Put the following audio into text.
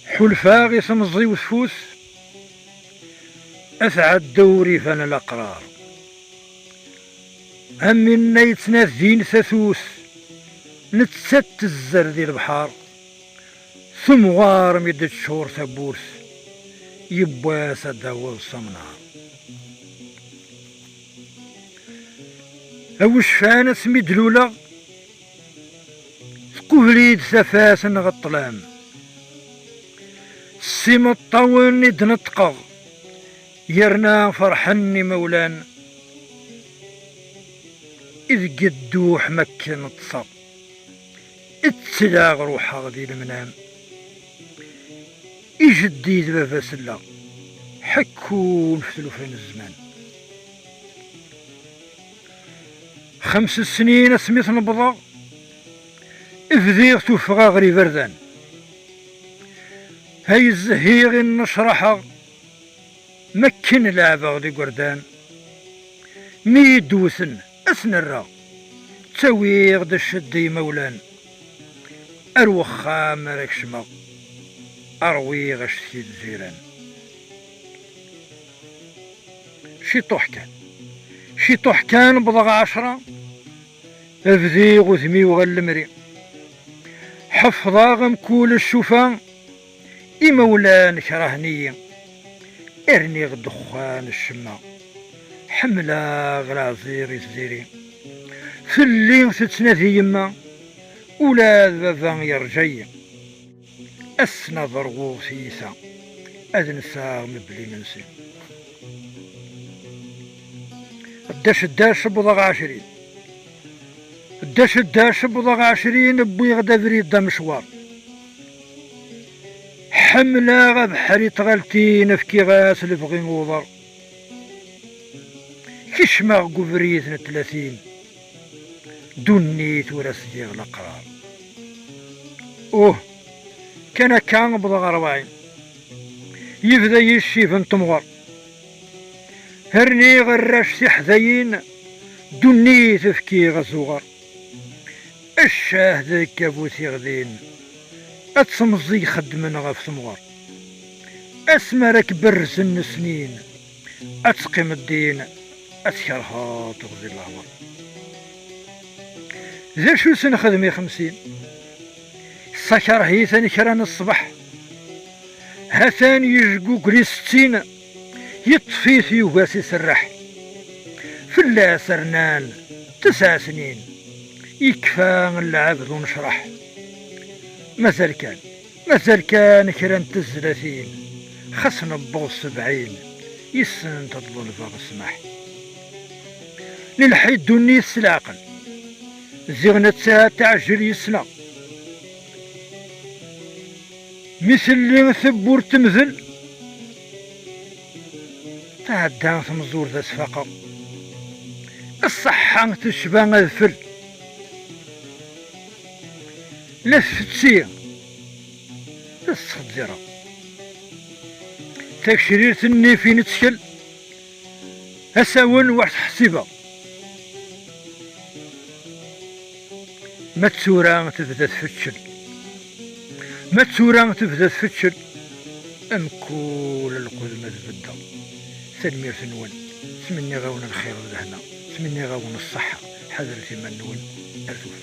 حلفا غي سمزي وسفوس أسعى الدوري فانا الأقرار همنا يتناذين ثاثوس نتسات الزر ذي البحار ثمغار مدة شهور ثبورس يبواس الدول صمنار أوش فانا سمي دلولة سكوهليد ثفاس نغطلام سيما الطاون ندنطقغ يرنا فرحني مولان إذ قدوح مكة نتصب اتلاغ روحها غدي المنام يجديد بابا سلا حكون في ثلثين الزمان 5 سنين سميت نبضا افذيغ توفغا غري بردان هاي الزهيغ نشرحها مكن لعبة غدي قردان ميدوسن اسنرا تسويغ دا الشدي مولان اروخا مالك شما ارويغ اشتي الزيران شي طوح كان بضغ 10 افذيغ وثمي وغلمري حفظا غمكول الشوفان اي مولان كرهني ارني غدخان الشما حملة غلا زيري الزيري في اللي تتناثي يما ولاد بابا يرجي اسنا ضرغو سيسا ادنسا مبلي منسي الداش بضغ 20 الداش بضغ 20 بوي غدا فريد دا مشوار حملة غا بحري تغلتين في غاس لبغي نوضر كشما قفريتنا 30 دنيت ولا سجيغ الأقرار كان بضغ 40 يفدا يشيف نتمغر هرني غراش حذين دنيت في غزوغر الشاه ذاك ابوتي غدين اتسمزي خدمن غف ثمغر اسمرك برزن سنين اتقيم الدين اتكرها تغذي العمر ذا شو سنخدمي 50 سكر هي ثاني كران الصبح هثاني يجقوك لي 60 يطفي في وقاس يسرح فلا سرنان 9 سنين يكفى نلعب ونشرح مثل كان كران 30 خصنا بوغ 70 يسن تضل الفاغ السماح للحيد دوني السلاقل زغنة ساعة تعجل يسلا مثل اللي ثبور تمثل تعدى ثمزور ذا سفاقة الصحة تشبه غذفل لفتسية تسخدزرة تكشرير ثني في نتشكل أساون واحد حسيبة ما تسورا تبدا تفتشل أمكول القدمة تبدا سلمير سنون سمني غاون الخير والهنا سمني غاون الصحة حذرتي من نون أرثوف